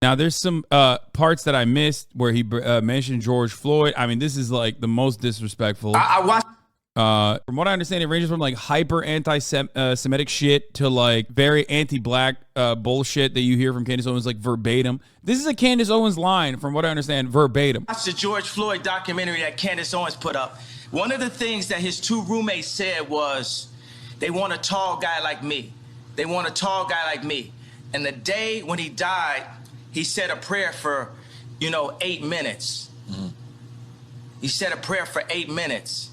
Now, there's some parts that I missed where he mentioned George Floyd. I mean, this is like the most disrespectful. I watched. From what I understand, it ranges from like hyper anti-Semitic shit to like very anti-black bullshit that you hear from Candace Owens, like verbatim. This is a Candace Owens line, from what I understand, verbatim. Watch the George Floyd documentary that Candace Owens put up. One of the things that his two roommates said was, they want a tall guy like me. They want a tall guy like me. And the day when he died, he said a prayer for, 8 minutes. Mm-hmm. He said a prayer for 8 minutes.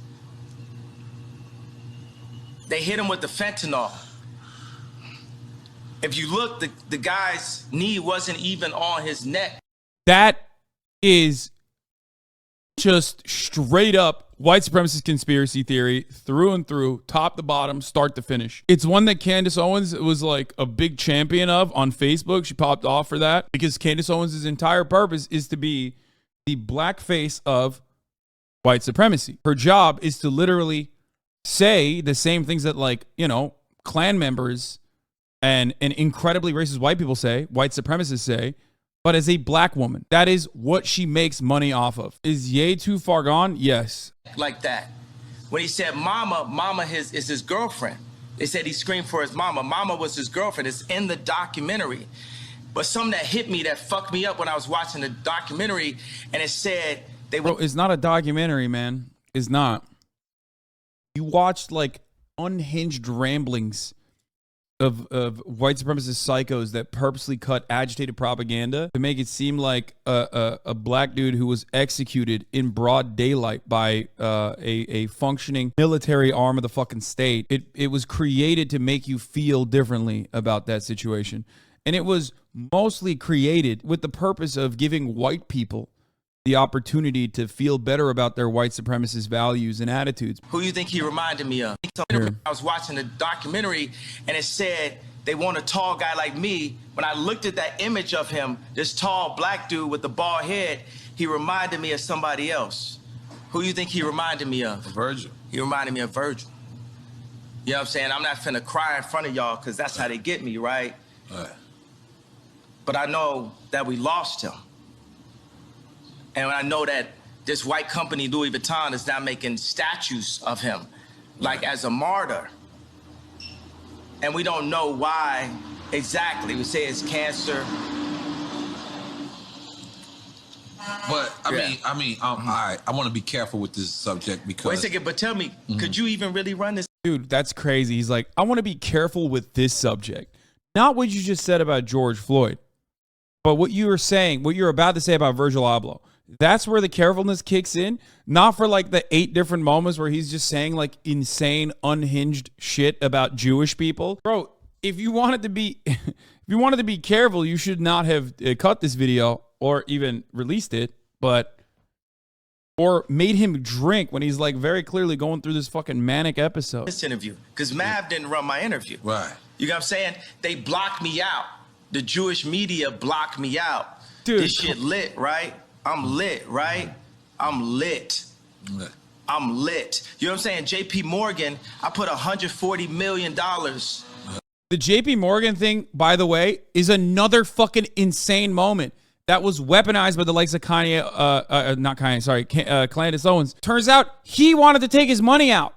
They hit him with the fentanyl. If you look, the guy's knee wasn't even on his neck. That is just straight up white supremacist conspiracy theory through and through, top to bottom, start to finish. It's one that Candace Owens was like a big champion of on Facebook. She popped off for that because Candace Owens' entire purpose is to be the black face of white supremacy. Her job is to literally say the same things that, like, Klan members and incredibly racist white people say, white supremacists say, but as a black woman. That is what she makes money off of. Is Ye too far gone? Yes. Like that. When he said mama is his girlfriend. They said he screamed for his mama. Mama was his girlfriend. It's in the documentary. But something that hit me, that fucked me up when I was watching the documentary, and it said they were... Bro, it's not a documentary, man. It's not. You watched like unhinged ramblings of white supremacist psychos that purposely cut agitated propaganda to make it seem like a black dude who was executed in broad daylight by a functioning military arm of the fucking state. It was created to make you feel differently about that situation. And it was mostly created with the purpose of giving white people the opportunity to feel better about their white supremacist values and attitudes. Who you think he reminded me of? I was watching the documentary and it said they want a tall guy like me. When I looked at that image of him, this tall black dude with the bald head, he reminded me of somebody else. Who you think he reminded me of? Virgil. He reminded me of Virgil. You know what I'm saying? I'm not finna cry in front of y'all because that's how they get me, right? But I know that we lost him. And I know that this white company, Louis Vuitton, is now making statues of him, like as a martyr. And we don't know why exactly. We say it's cancer. But I mean, all right. I want to be careful with this subject because. Wait a second, but tell me, could you even really run this? Dude, that's crazy. He's like, I want to be careful with this subject. Not what you just said about George Floyd, but what you were saying, what you're about to say about Virgil Abloh. That's where the carefulness kicks in, not for like the 8 different moments where he's just saying like insane, unhinged shit about Jewish people. Bro, if you wanted to be careful, you should not have cut this video or even released it, or made him drink when he's like very clearly going through this fucking manic episode. This interview, because Mav didn't run my interview. Right. You know what I'm saying? They blocked me out. The Jewish media blocked me out. Dude, this shit lit, right? I'm lit, right? I'm lit. I'm lit. You know what I'm saying? JP Morgan, I put $140 million. The JP Morgan thing, by the way, is another fucking insane moment that was weaponized by the likes of Kanye, not Kanye, sorry, Candace Owens. Turns out he wanted to take his money out.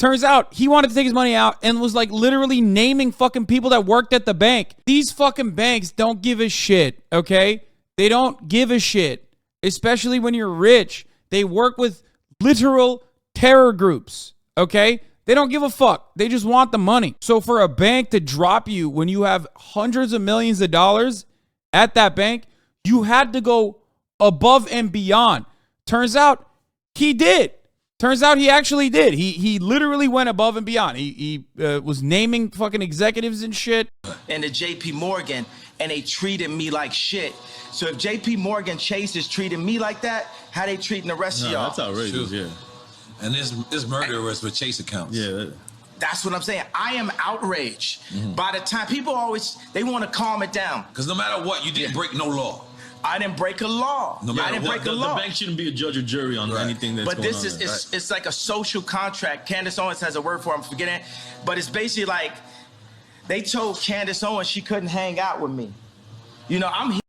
And was like literally naming fucking people that worked at the bank. These fucking banks don't give a shit, okay? They don't give a shit, especially when you're rich. They work with literal terror groups, okay? They don't give a fuck. They just want the money. So for a bank to drop you when you have hundreds of millions of dollars at that bank, you had to go above and beyond. Turns out he did. Turns out he actually did. He literally went above and beyond. He was naming fucking executives and shit. And the JP Morgan, and they treated me like shit. So if JP Morgan Chase is treating me like that, how they treating the rest of y'all? That's outrageous, yeah. And this murderers with Chase accounts. Yeah. That's what I'm saying. I am outraged. By the time people always, they want to calm it down. Because no matter what, you didn't break no law. I didn't break a law. No matter I didn't what, break a law. The bank shouldn't be a judge or jury on anything that's going on. But this is it's like a social contract. Candace Owens has a word for it, I'm forgetting it. But it's basically like they told Candace Owens she couldn't hang out with me. You know, I'm here.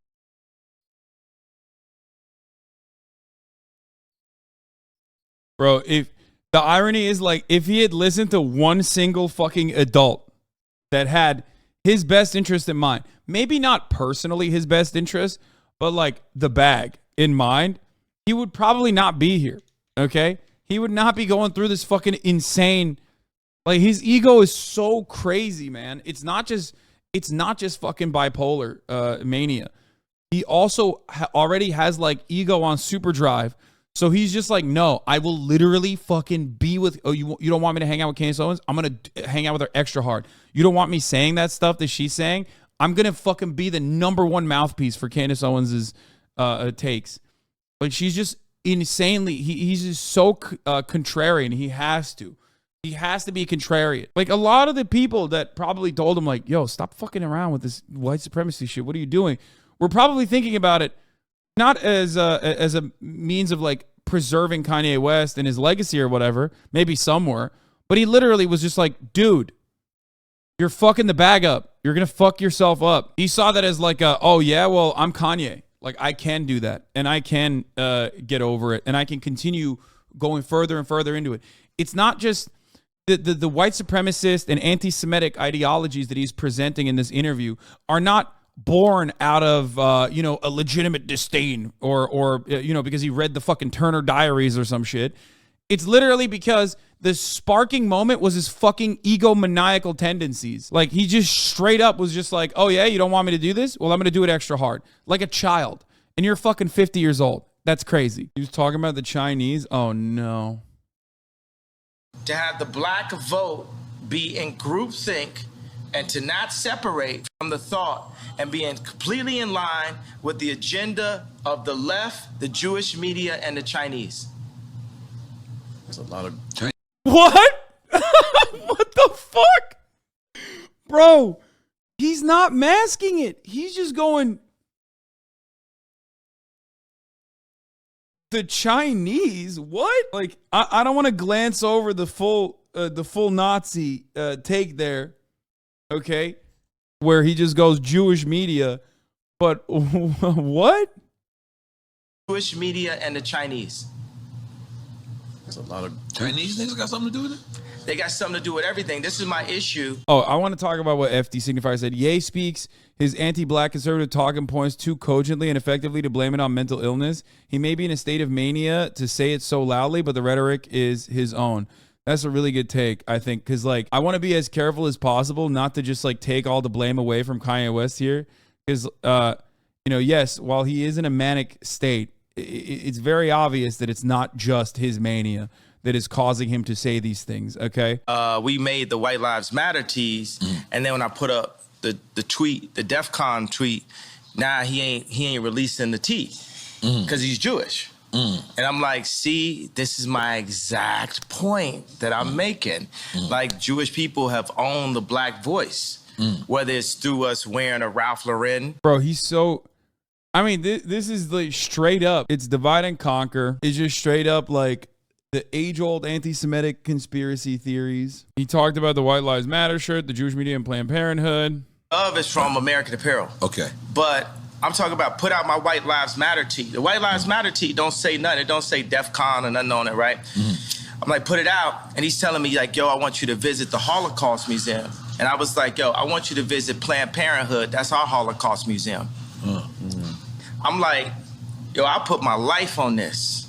Bro, if the irony is like if he had listened to one single fucking adult that had his best interest in mind, maybe not personally his best interest, but like the bag in mind, he would probably not be here. Okay? He would not be going through this fucking insane, like his ego is so crazy, man. It's not just fucking bipolar mania. He also already has like ego on super drive. So he's just like, no, I will literally fucking be with, oh, you don't want me to hang out with Candace Owens? I'm going to hang out with her extra hard. You don't want me saying that stuff that she's saying? I'm going to fucking be the #1 mouthpiece for Candace Owens' takes. Like, she's just insanely, he's just so contrarian. He has to be contrarian. Like, a lot of the people that probably told him, like, yo, stop fucking around with this white supremacy shit. What are you doing? We're probably thinking about it not as a means of like preserving Kanye West and his legacy or whatever. Maybe some were, but he literally was just like, dude, you're fucking the bag up. You're going to fuck yourself up. He saw that as like, oh yeah, well, I'm Kanye. Like, I can do that and I can get over it and I can continue going further and further into it. It's not just the white supremacist and anti-Semitic ideologies that he's presenting in this interview are not born out of, a legitimate disdain or because he read the fucking Turner Diaries or some shit. It's literally because the sparking moment was his fucking egomaniacal tendencies. Like, he just straight up was just like, oh yeah, you don't want me to do this? Well, I'm going to do it extra hard. Like a child. And you're fucking 50 years old. That's crazy. He was talking about the Chinese. Oh no. To have the black vote be in groupthink and to not separate from the thought and being completely in line with the agenda of the left, the Jewish media, and the Chinese. That's a lot of... What? What the fuck? Bro, he's not masking it. He's just going... The Chinese? What? Like, I don't want to glance over the full Nazi take there. Okay? Where he just goes Jewish media. But what? Jewish media and the Chinese. That's a lot of... Chinese niggas got something to do with it? They got something to do with everything. This is my issue. Oh, I want to talk about what FD Signifier said. Ye speaks his anti-black conservative talking points too cogently and effectively to blame it on mental illness. He may be in a state of mania to say it so loudly, but the rhetoric is his own. That's a really good take, I think, because like I want to be as careful as possible not to just like take all the blame away from Kanye West here, because yes, while he is in a manic state, it's very obvious that it's not just his mania that is causing him to say these things. Okay. We made the White Lives Matter tees, and then when I put up the tweet, the DEF CON tweet, now he ain't releasing the tee because he's Jewish. And I'm like, see, this is my exact point that I'm making. Like, Jewish people have owned the black voice, whether it's through us wearing a Ralph Lauren. Bro, he's so... I mean, this is like straight up. It's divide and conquer. It's just straight up like the age-old anti-Semitic conspiracy theories. He talked about the White Lives Matter shirt, the Jewish media, and Planned Parenthood. Love is from American Apparel. Okay. But I'm talking about put out my White Lives Matter tee. The White Lives Matter tee don't say nothing. It don't say DEF CON or nothing on it, right? I'm like, put it out. And he's telling me, like, yo, I want you to visit the Holocaust Museum. And I was like, yo, I want you to visit Planned Parenthood. That's our Holocaust Museum. I'm like, yo, I put my life on this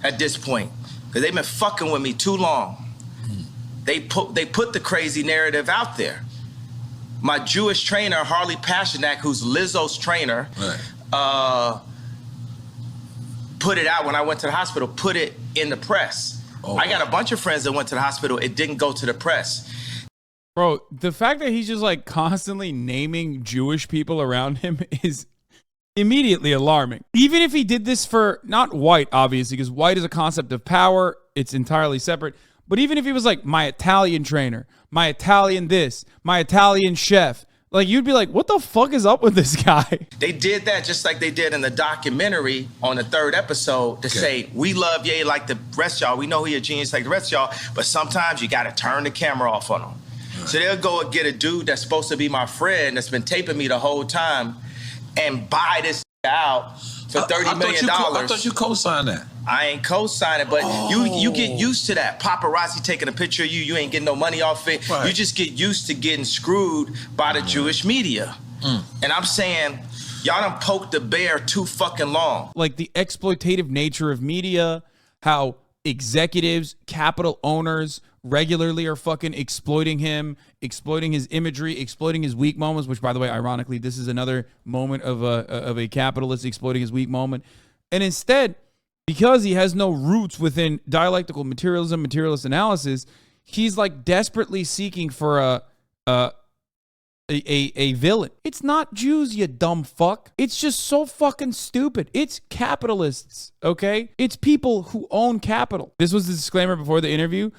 at this point. Because they've been fucking with me too long. They put the crazy narrative out there. My Jewish trainer, Harley Pasternak, who's Lizzo's trainer, put it out when I went to the hospital, put it in the press. I got a bunch of friends that went to the hospital. It didn't go to the press. Bro, the fact that he's just like constantly naming Jewish people around him is immediately alarming. Even if he did this for not white, obviously, because white is a concept of power. It's entirely separate. But even if he was like my Italian trainer, my Italian this, my Italian chef, like you'd be like, what the fuck is up with this guy? They did that just like they did in the documentary on the 3rd episode to say, we love Ye like the rest of y'all. We know he a genius like the rest of y'all, but sometimes you got to turn the camera off on him. So they'll go and get a dude that's supposed to be my friend that's been taping me the whole time and buy this out for $30 million. I thought you co-signed that. I ain't co-signing, but you get used to that. Paparazzi taking a picture of you, you ain't getting no money off it. Right. You just get used to getting screwed by the Jewish media. And I'm saying, y'all done poked the bear too fucking long. Like the exploitative nature of media, how executives, capital owners regularly are fucking exploiting him, exploiting his imagery, exploiting his weak moments, which, by the way, ironically, this is another moment of a capitalist exploiting his weak moment. And instead, because he has no roots within dialectical materialism, materialist analysis, he's like desperately seeking for a villain. It's not Jews, you dumb fuck. It's just so fucking stupid. It's capitalists, okay? It's people who own capital. This was the disclaimer before the interview.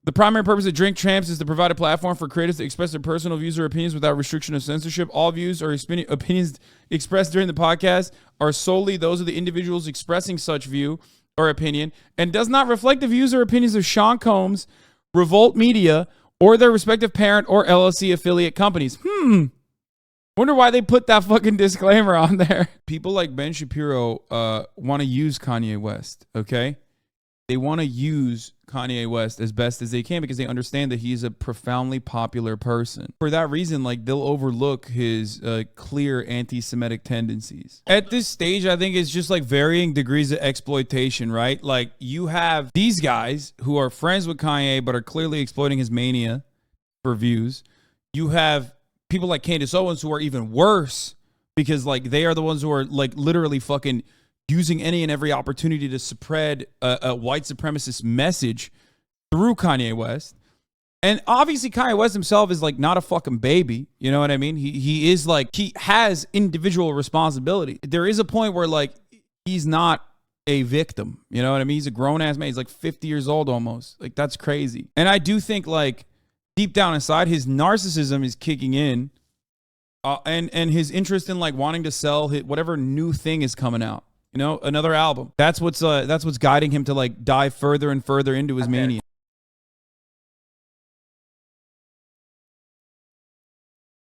The primary purpose of Drink Champs is to provide a platform for creators to express their personal views or opinions without restriction of censorship. All views or opinions expressed during the podcast are solely those of the individuals expressing such view or opinion and does not reflect the views or opinions of Sean Combs, Revolt Media, or their respective parent or LLC affiliate companies. Wonder why they put that fucking disclaimer on there. People like Ben Shapiro want to use Kanye West, okay? They want to use Kanye West as best as they can because they understand that he's a profoundly popular person. For that reason, like, they'll overlook his clear anti-Semitic tendencies. At this stage, I think it's just like varying degrees of exploitation, right? Like, you have these guys who are friends with Kanye but are clearly exploiting his mania for views. You have people like Candace Owens who are even worse because, like, they are the ones who are, like, literally fucking using any and every opportunity to spread a white supremacist message through Kanye West. And obviously Kanye West himself is like not a fucking baby. You know what I mean? He is like, he has individual responsibility. There is a point where like, he's not a victim. You know what I mean? He's a grown ass man. He's like 50 years old almost. Like, that's crazy. And I do think like deep down inside, his narcissism is kicking in. And his interest in like wanting to sell whatever new thing is coming out. You know, another album. That's what's guiding him to like dive further and further into his mania.